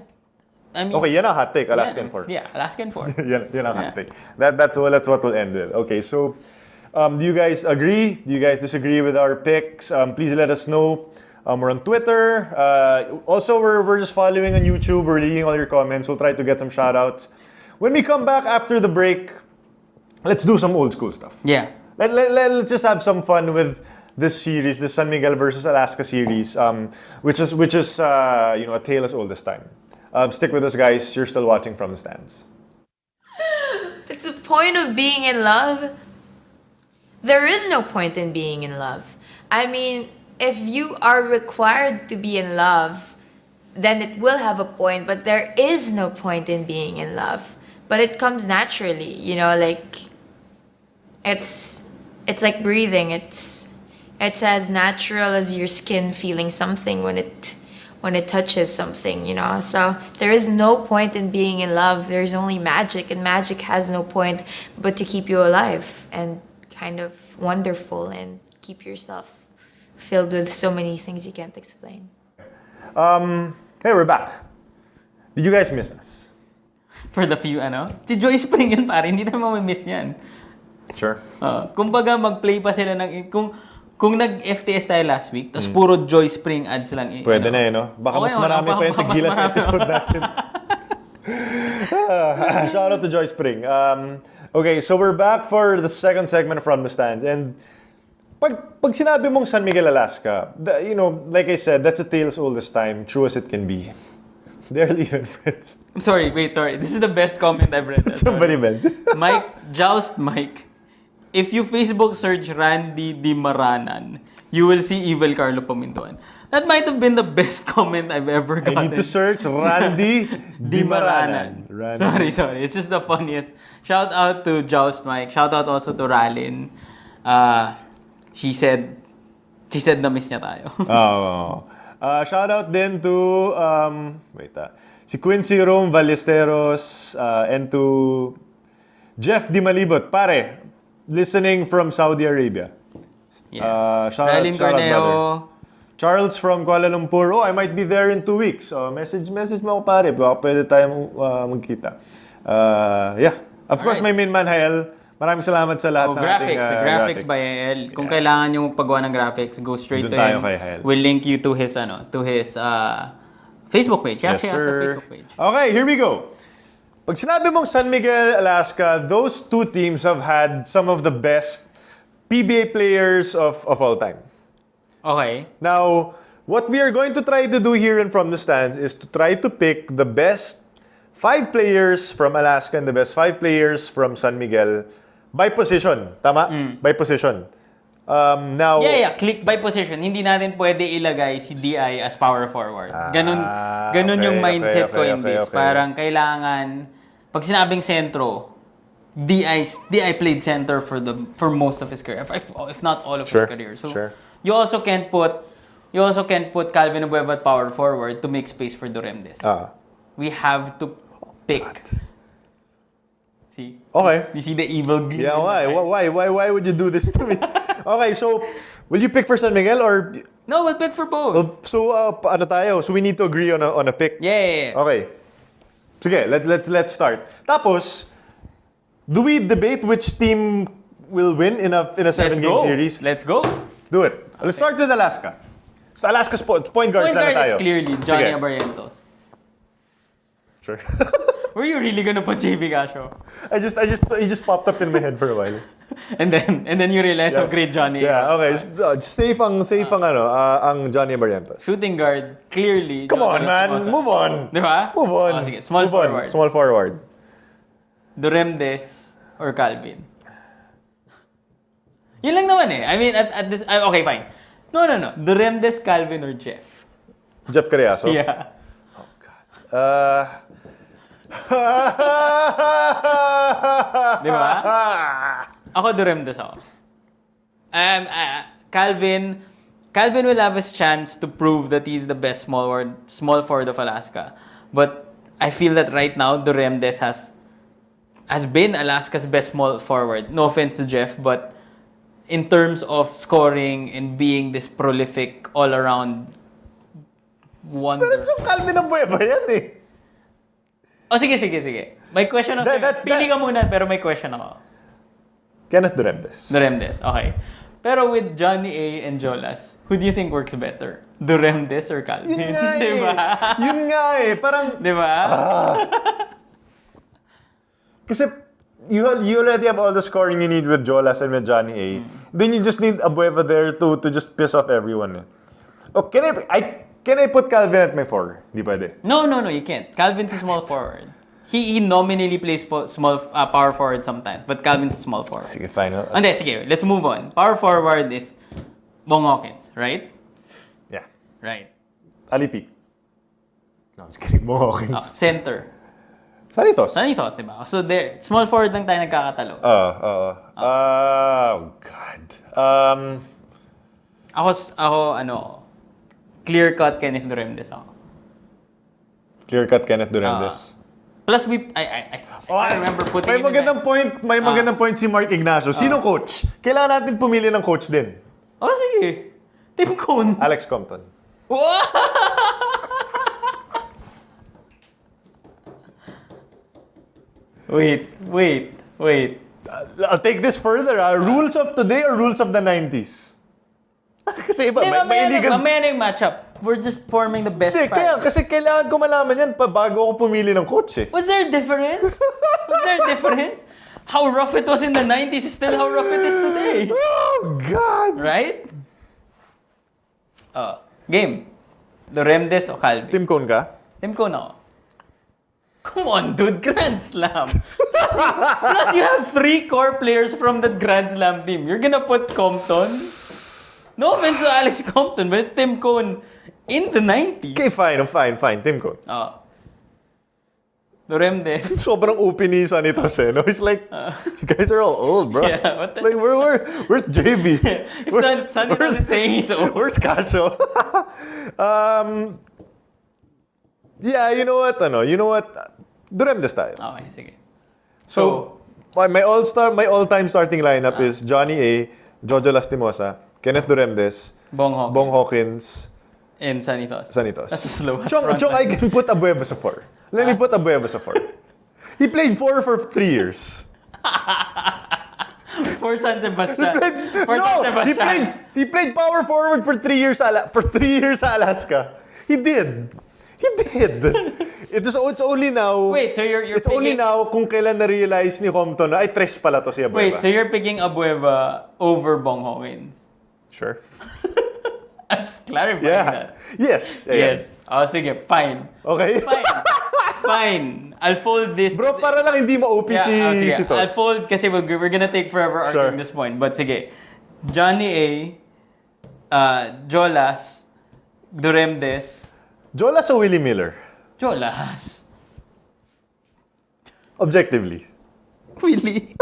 mean, okay, yan ang hot take. Alaska in 4. Yeah, Alaska in 4. yan ang hot take. That's what we'll end with. Okay, so do you guys agree? Do you guys disagree with our picks? Please let us know. We're on Twitter. Also, we're just following on YouTube. We're reading all your comments. We'll try to get some shout-outs. When we come back after the break, let's do some old school stuff. Yeah. Let's just have some fun with this series, the San Miguel versus Alaska series, which is a tale as old as time. Stick with us, guys. You're still watching from the stands. It's the point of being in love. There is no point in being in love. I mean, if you are required to be in love, then it will have a point, but there is no point in being in love. But it comes naturally, like it's like breathing. It's as natural as your skin feeling something when it touches something, So there is no point in being in love. There's only magic, and magic has no point but to keep you alive and kind of wonderful and keep yourself filled with so many things you can't explain. Hey, we're back. Did you guys miss us? For the few, Si Joy Spring yun, pare. Hindi naman mamimiss yan. Sure. Kumbaga, mag-play pa sila ng... Kung nag-FTS tayo last week, tapos puro Joy Spring ads lang. Pwede na no? Baka mas marami pa yun sa Gilas episode natin. Shout out to Joy Spring. Okay, so we're back for the second segment from the stands. And pag sinabi mong San Miguel, Alaska, like I said, that's a tale as old as time, true as it can be. They're even friends. I'm sorry, this is the best comment I've read. Somebody meant. Joust Mike. If you Facebook search Randy Di Maranan, you will see Evil Carlo Pamintuan. That might have been the best comment I've ever gotten. I need to search Randy Di Maranan. Sorry. It's just the funniest. Shout out to Joust Mike. Shout out also to Ralin. She said na miss niya tayo. Shout out din to si Quincy Rome Ballesteros and to Jeff Di Malibot. Pare, listening from Saudi Arabia. Yeah. Shout out, brother. Charles from Kuala Lumpur. I might be there in 2 weeks. Message mo ako, pare. Baka pwede tayong magkita. Yeah. Of course, my main man, Hael. Maraming salamat sa lahat ng graphics. ating, The graphics by Hael. Kung kailangan nyo paggawa ng graphics, go straight Doon to him. kay Hael. We'll link you to his Facebook page. Yes, He has a sir. Facebook page. Okay, here we go. Pag sinabi mong San Miguel, Alaska, those two teams have had some of the best PBA players of all time. Okay. Now, what we are going to try to do here and from the stands is to try to pick the best 5 players from Alaska and the best 5 players from San Miguel by position. Tama? By position. Now, Yeah. Click by position. Hindi natin pwede ilagay si DI as power forward. Ganun okay, yung mindset ko okay, in this. okay. Parang kailangan, pag sinabing sentro, DI played center for most of his career, if not all of his career. So you also can't put Calvin Abueva at power forward to make space for Duremdes. We have to pick. See? Okay. You see the evil gleam? Yeah, why would you do this to me? Okay, so will you pick for San Miguel or No, we'll pick for both. so ano tayo? So we need to agree on a pick. Yeah. Okay. Sige, let's start. Tapos, do we debate which team will win in a 7-game series? Let's go. Do it. Let's start with Alaska. So Alaska's point guard Point sana guard tayo. is clearly Johnny Sige. Abarrientos. Sure. Were you really gonna put JV Gasho? He just popped up in my head for a while. And then you realize how great Johnny is. Yeah, okay. Just safe ang Johnny Barrientos. Shooting guard, clearly. Come on, Johnny man. Espinosa. Move on. Di ba? Move on. Oh, sige. Small forward. Small forward. Duremdes or Calvin? Yun lang naman eh. I mean, at this... okay, fine. No. Duremdes, Calvin, or Jeff? Jeff Carriaso? Yeah. Di ba? Ako Duremdes ako. Calvin will have his chance to prove that he's the best small forward of Alaska. But I feel that right now, Duremdes has been Alaska's best small forward. No offense to Jeff, but in terms of scoring and being this prolific all-around wonder. Pero yung Calvin Abueva yan eh. Oh, sige. May question ako. Pili ka muna, pero may question ako. Kenneth Duremdes, okay. Pero with Johnny A and Jolas, who do you think works better? Duremdes or Calvin? Yun nga eh. Diba? Yun nga eh. Parang... Diba? Kasi you already have all the scoring you need with Jolas and with Johnny A. Then you just need Abueva there to just piss off everyone. Eh. Oh, can I put Calvin at my 4? Di pwede. No, you can't. Calvin's a small forward. He nominally plays small power forward sometimes, but Calvin's a small forward. Sige, fine. Okay, sige, let's move on. Power forward is Bong Hawkins, right? Yeah. Right. Alipi. No, I'm just kidding. Mo Hawkins. Center. Sanitos, diba? So, there, small forward lang tayo nagkakatalo. Oh, God. Ako, clear-cut Kenneth Duremdes ako. Clear-cut Kenneth Duremdes. Plus, I remember putting May magandang point si Mark Ignacio. Sino coach? Kailangan natin pumili ng coach din. Oh, sige. Tim Cone. Alex Compton. Wow! Wait. I'll take this further. Rules of today or rules of the 90s? Kasi iba, may illegal... Mamaya na yung matchup. We're just forming the best five. Kasi kailangan ko malaman yan bago ako pumili ng coach eh. Was there a difference? How rough it was in the 90s is still how rough it is today. Oh, God! Right? Game. Duremdes o Calvi? Tim Cone ka? Tim Cone ako. Come on, dude. Grand Slam. Plus you have 3 core players from that Grand Slam team. You're gonna put Compton? No offense to Alex Compton, but it's Tim Cone in the 90s. Okay, fine. Tim Cone. Duremdes. Sobrang OP ni Sanitos eh. No? He's like, you guys are all old, bro. Yeah, what the... Like, where's JV? If Sanitos is saying he's old. Where's Casio? Yeah, you know what? Duremdes tayo. Okay, sige. So, my all-time starting lineup is Johnny A, Jojo Lastimosa, Kenneth Duremdes, Bong Hawkins, and Sanitos. That's a slow Chong, I can put Abueva sa 4. Let me put Abueva sa 4. He played 4 for 3 years. For San Sebastian. He played power forward for 3 years sa Alaska. He did. It's only now. Wait, so you're It's only now kung kailan na-realize ni Compton na ay tres pala to si Abueva. Wait, so you're picking Abueva over Bong Hawkins? Sure. I'm just clarifying that. Yes. Oh, sige, fine. Okay. Fine. I'll fold this. Bro, para lang hindi ma-OP si Tos. I'll fold kasi we're gonna take forever arguing this point. But sige, Johnny A, Jolas, Duremdes. Jolas o Willie Miller? Jolas. Objectively. Willie.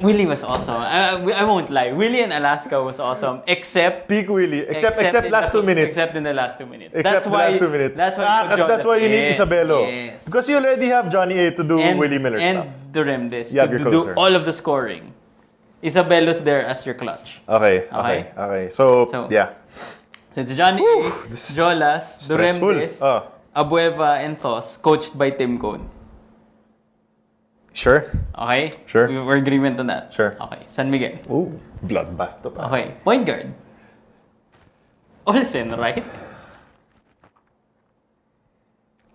Willie was awesome. I won't lie. Willie and Alaska was awesome, except... Peak Willie. Except last 2 minutes. Except in the last 2 minutes. Except the last 2 minutes. That's why you need Isabelo. Yes. Because you already have Johnny A to do Willie Miller stuff. And Duremdes to do all of the scoring. Isabelo's there as your clutch. Okay. So yeah. So it's Johnny A, Jolas, Duremdes, Abueva, and Thos, coached by Tim Cone. Sure. Okay? Sure. We're in agreement on that? Sure. Okay. San Miguel. Ooh, bloodbath to pa. Okay. Point guard. Olsen, right?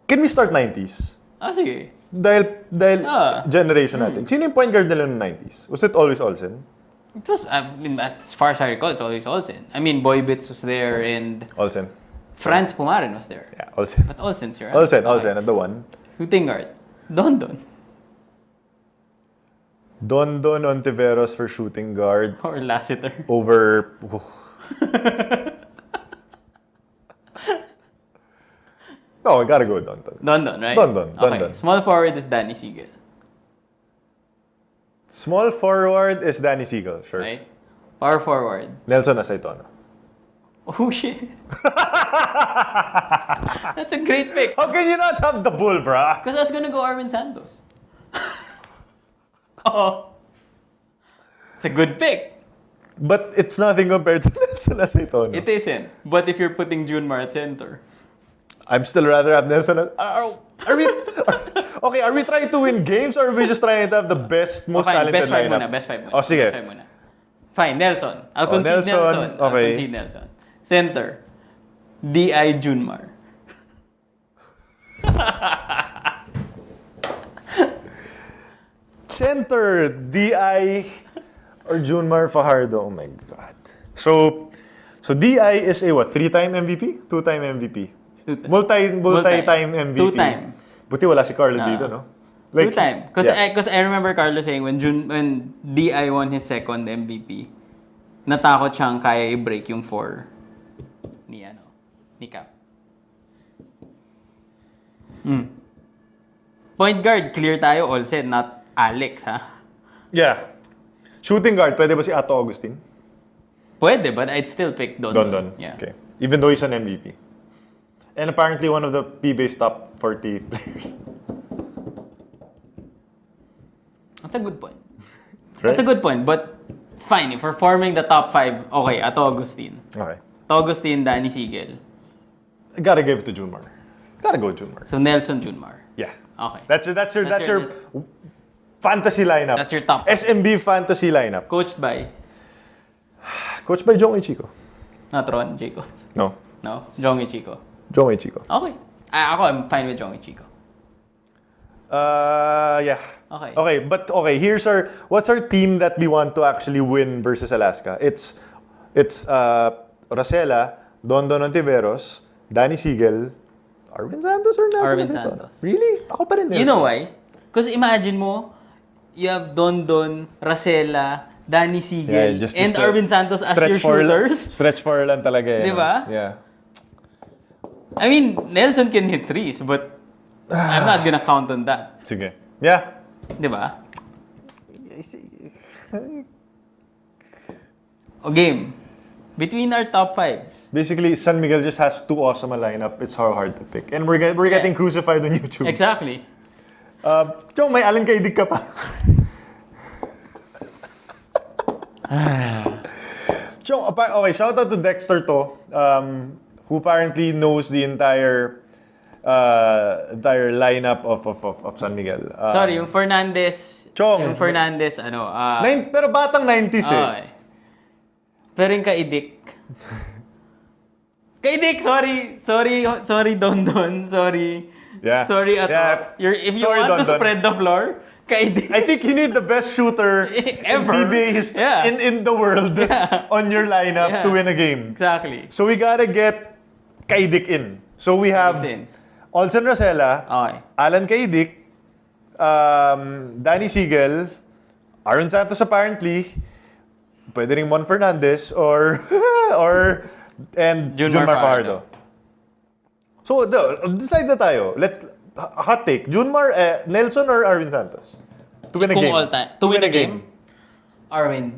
Can we start 90s? Sige. Dahil generation natin. Sino yung point guard nila noong 90s? Was it always Olsen? It was, as far as I recall, it's always Olsen. I mean, Boybits was there and... Olsen. Franz Pumaren was there. Yeah, Olsen. But Olsen's your Olsen, and the one. Shooting guard. Don. Don Ontiveros for shooting guard. Or Lassiter. Over... No, I gotta go Don. Don, right? Don. Small forward is Danny Siegel. Small forward is Danny Siegel, sure. Right? Power forward. Nelson Aceitono. Oh, shit. That's a great pick. How can you not have the bull, brah? Because I was gonna go Arvin Santos. Oh. It's a good pick. But it's nothing compared to Nelson Aceitono. It isn't. But if you're putting June Mar at center. I'm still rather have Nelson. Are we trying to win games or are we just trying to have the best, most talented lineup? Best five muna. Oh, sige. Best five muna. Fine, Nelson. I'll concede Nelson. Okay. I'll concede Nelson. Center. D.I. June Mar. Center, DI or June Mar Fajardo. Oh my God. So DI is a what? 3-time MVP? 2-time MVP? Multi-time MVP. 2-time. Buti wala si Carlo dito, no? Like, 2-time. Because I remember Carlo saying when DI won his second MVP, natakot siyang kaya i-break yung 4 ni Cap. Point guard, clear tayo, all set, not Alex, ha? Yeah. Shooting guard, pwede ba si Ato Agustin? Pwede, but I'd still pick Don. Don. Yeah. Okay. Even though he's an MVP. And apparently one of the PBA's top 40 players. That's a good point. Right? That's a good point, but fine, if we're forming the top 5, okay, Ato Agustin. Okay. Ato Agustin, Danny Siegel. I gotta give it to June Mar. Gotta go June Mar. So Nelson June Mar. Yeah. Okay. That's your fantasy lineup. That's your top. SMB fantasy lineup. Coached by? Coached by Jong Ichiko. Not Ron Chico. No. No? Jong Ichiko. Jong Ichiko. Okay. I'm fine with Jong Ichiko. Yeah. Okay. Okay, but okay, what's our team that we want to actually win versus Alaska? It's Rosella, Don Ontiveros, Danny Siegel, Arvin Santos or Nelson Arvin Aceton? Santos. Really? Ako pa rin. You know why? Because imagine mo, you have Don, Rosella, Danny Siegel, and Arvin Santos as your shooters. Stretch for lang talaga eh. Di ba? Yeah. I mean, Nelson can hit threes, but I'm not gonna count on that. Sige. Yeah. Di ba? O game. Between our top 5s. Basically, San Miguel just has too awesome a lineup. It's hard to pick. And we're getting crucified on YouTube. Exactly. Chong, may Alan Kaidig ka pa. Chong, okay, shout out to Dexter to, who apparently knows the entire lineup of San Miguel. Sorry, yung Fernandez. Chong. Yung Fernandez, pero batang 90s eh. Okay. Pero yung Kaidik. Kaidik, sorry, Don, sorry. Yeah. Sorry, Ato. Yeah. If you Sorry, want to Don. spread the floor, Kaidik. I think you need the best shooter Ever. in PBA in the world on your lineup to win a game. Exactly. So we gotta get Kaidik in. So we have Olsen Rosella, Okay. Alan Kaidik, Danny Siegel, Aaron Santos apparently, pwede ring Mon Fernandez and June Mar Fajardo. So decide na tayo. Let's hot take. June Mar, Nelson or Arvin Santos? To win a game. All time. To win a game. Arvin.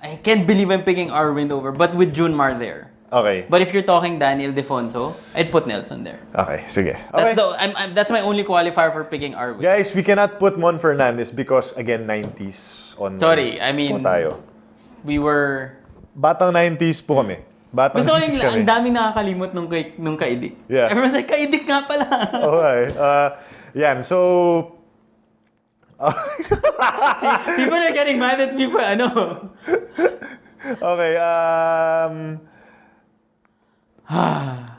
I can't believe I'm picking Arvin over, but with June Mar there. Okay. But if you're talking Daniel Defonso, I'd put Nelson there. Okay, sige. Okay. That's my only qualifier for picking Arvin. Guys, we cannot put Mon Fernandez because again 90s on. Sorry, I mean, po tayo. We were Batang 90s po kami. Batang gusto ko 90s yung kami. ang daming nakakalimot nung Kaidik. Yeah. Everyone's like, Kaidik nga pala. Okay. Yan. So See, people are getting mad at me for Okay.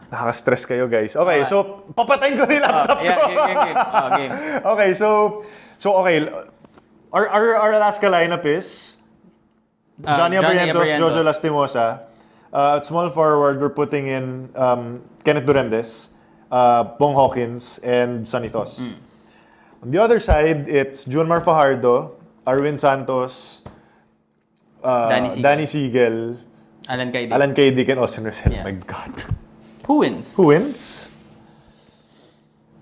Nakaka-stress kayo, guys. Okay, so papatayin ko rin laptop ko. Game. Okay, so okay. Our Alaska lineup is Johnny Abrientos, Jojo Lastimosa. At small forward, we're putting in Kenneth Duremdes, Bong Hawkins, and Sonny Thos. On the other side, it's June Mar Fajardo, Arvin Santos, Danny Siegel, Alan Kaidik, and Austin Rosell. Yeah. My God. Who wins? Who wins?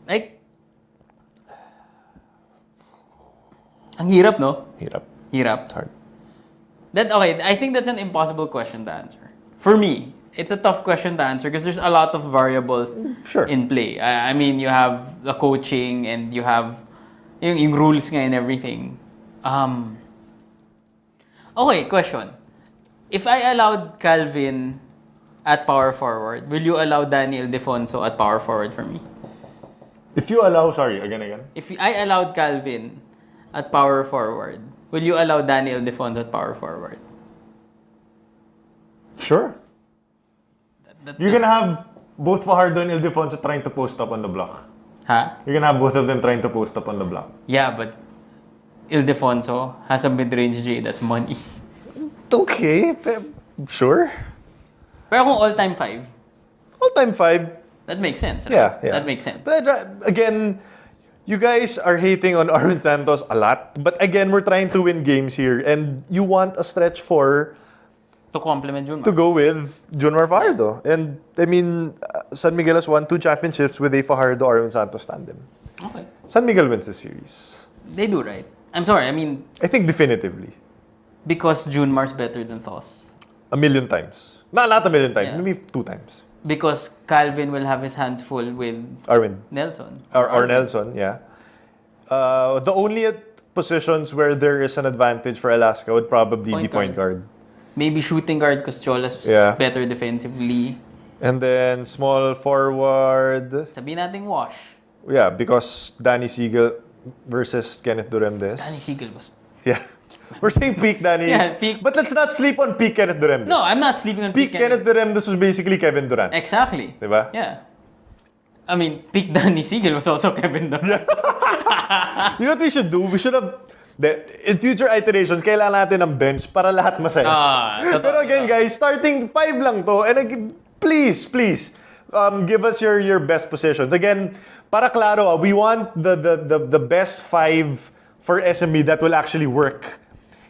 Like, ang hirap, no? Hirap. It's hard. Okay, I think that's an impossible question to answer. For me, it's a tough question to answer because there's a lot of variables in play. I mean, you have the coaching and you have yung rules nga and everything. Okay, question. If I allowed Calvin at power forward, will you allow Daniel Defonso at power forward for me? If you allow, sorry, again. If I allowed Calvin at power forward, will you allow Daniel Defonso at power forward? Sure. You're gonna have both Fajardo and Ildefonso trying to post up on the block. Huh? You're gonna have both of them trying to post up on the block. Yeah, but Ildefonso has a mid-range J that's money. Okay, sure. Pero kung all-time 5, All-time 5. that makes sense. Right? Yeah. That makes sense. But again, you guys are hating on Arvin Santos a lot. But again, we're trying to win games here. And you want a stretch 4 To complement June Mar. to go with June Mar Fajardo. And I mean, San Miguel has won 2 championships with a Fajardo-Arvin Santos tandem. Okay. San Miguel wins the series. They do, right? I'm sorry, I mean, I think definitively. because June Mar's better than Thos. A million times. Not a million times. Yeah. Maybe 2 times. Because Calvin will have his hands full with Arvin. Nelson. Or Nelson, yeah. The only positions where there is an advantage for Alaska would probably be point guard. Maybe shooting guard because Chola's Yeah. better defensively. And then small forward. Sabihin nating wash. Yeah, because Danny Siegel versus Kenneth Duremdes. Danny Siegel was... Yeah. We're saying peak Danny. Yeah, peak. But let's not sleep on peak Kenneth Duremdes. No, I'm not sleeping on Peak Kenneth Duremdes was basically Kevin Durant. Exactly. Diba? Yeah. I mean, peak Danny Siegel was also Kevin Durant. You know what we should do? We should have... In future iterations, kailangan natin ng bench para lahat masaya. Pero again, guys, starting 5 lang to. And again, please, give us your best positions. Again, para klaro, we want the best 5 for SME that will actually work.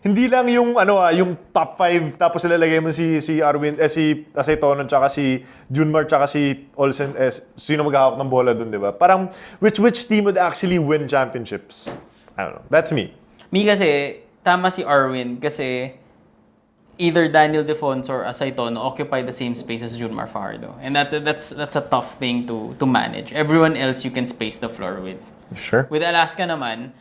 Hindi lang yung yung top 5 tapos ilalagay mo si Arvin, si Acetono tsaka si June Mar tsaka si Olsen, sino maghahawak ng bola dun, di ba? Parang which team would actually win championships? I don't know. That's me. Me kasi, tama si Arwin kasi either Daniel Defonso or Acetono occupy the same space as June Mar Fajardo. And that's a tough thing to manage. Everyone else you can space the floor with. Sure. With Alaska naman,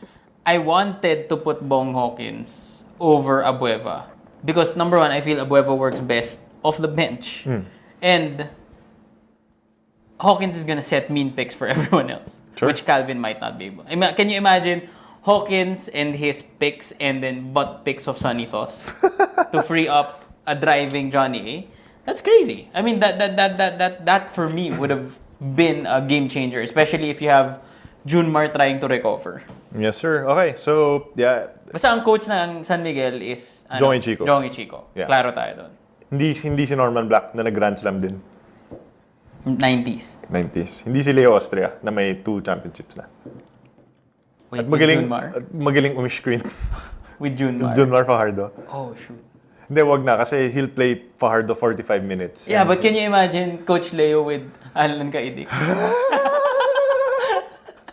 I wanted to put Bong Hawkins over Abueva. Because number one, I feel Abueva works best off the bench. And Hawkins is gonna set mean picks for everyone else. Sure. Which Calvin might not be able. Can you imagine Hawkins and his picks and then butt picks of Sonny Thos to free up a driving Johnny A? That's crazy. I mean, that for me would have been a game changer, especially if you have June Mar trying to recover. Yes, sir. Okay, so, yeah. Basta ang coach ng San Miguel is Jong Ichico. Jong Ichico. Yeah. Klaro tayo doon. Hindi si Norman Black na nag-Grand Slam din. 90s. Hindi si Leo Austria na may 2 championships na. Wait, At magaling, with June Mar? magaling umiscreen. With June Mar? June Mar Fajardo. Oh, shoot. Hindi, wag na. Kasi he'll play Fajardo 45 minutes. Yeah, but can you imagine Coach Leo with Alan Kaidik?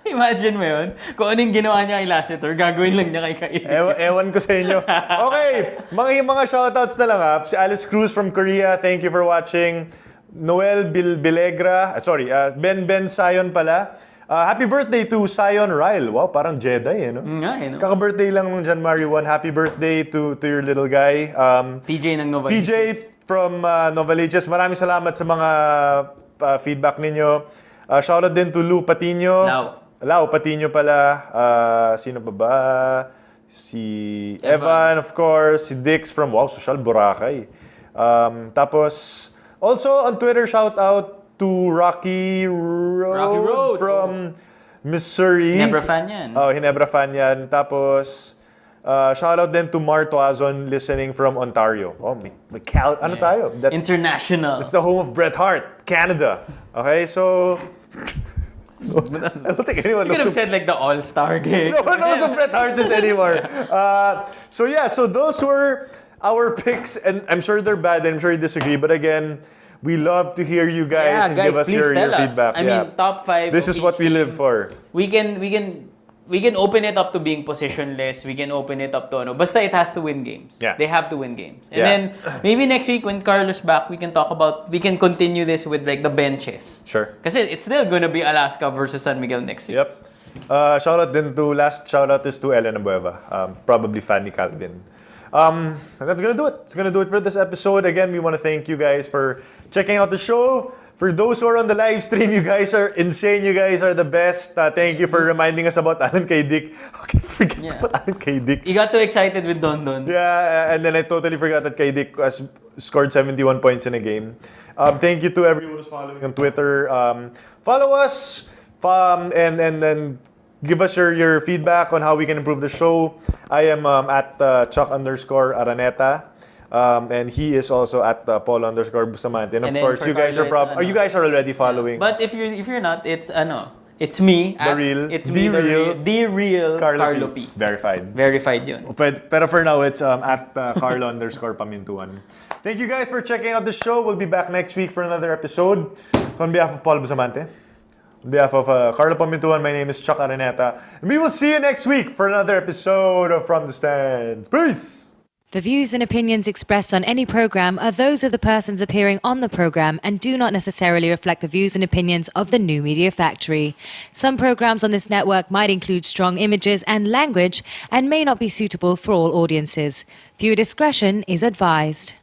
Imagine mo yun. Kung anong ginawa niya kay Lasseter, gagawin lang niya kay Kaidik. Ewan ko sa inyo. Okay, mga shoutouts na lang ha. Si Alice Cruz from Korea, thank you for watching. Noel Bilegra, Ben Sion pala. Happy birthday to Sion Ryle. Wow, parang Jedi no? No? Kaka-birthday lang nung January 1. Happy birthday to your little guy. PJ ng Nova PJ from Novaliches. Maraming salamat sa mga feedback ninyo. Shoutout din to Lou Patino. Lau Patino pala. Sino pa ba? Si Evan, of course. Si Dix from Social Boracay. Tapos, also on Twitter, shout out to Rocky Road from Missouri. Hinebra fan yan. Hinebra fan yan. Tapos, shout out din to Mar Toazon listening from Ontario. Ano tayo? That's International. It's the home of Bret Hart, Canada. Okay, so... I don't think anyone You could knows have said like the All-Star game. no one knows who Bret Hart is anymore. So those were our picks, and I'm sure they're bad, and I'm sure you disagree, but again, we love to hear you guys and give us your feedback. I mean, top 5. This is what we live for. We can open it up to being positionless. We can open it up to basta it has to win games. Yeah. They have to win games. And then maybe next week when Carlos back, we can continue this with like the benches. Sure. Kasi it's still gonna be Alaska versus San Miguel next week. Yep. Last shout out is to Ellen Abueva, probably Fanny Calvin. And that's gonna do it. It's gonna do it for this episode. Again, we want to thank you guys for checking out the show. For those who are on the live stream, you guys are insane. You guys are the best. Thank you for reminding us about Alan Kaidik. Okay, forget about Alan Kaidik. You got too excited with Don Don. Yeah, and then I totally forgot that Kaidik has scored 71 points in a game. Thank you to everyone who's following on Twitter. Follow us, and then Give us your feedback on how we can improve the show. I am at Chuck_Araneta. And he is also at Polo Bustamante. And of course, you guys you guys are already following. But if you're not, it's me. The real Carlo P. Verified yun. Pero for now, it's at Carlo_Pamintuan. Thank you guys for checking out the show. We'll be back next week for another episode. So on behalf of Polo Bustamante, on behalf of Carlo Pamintuan, my name is Chuck Araneta. And we will see you next week for another episode of From the Stands. Peace! The views and opinions expressed on any program are those of the persons appearing on the program and do not necessarily reflect the views and opinions of the New Media Factory. Some programs on this network might include strong images and language and may not be suitable for all audiences. Viewer discretion is advised.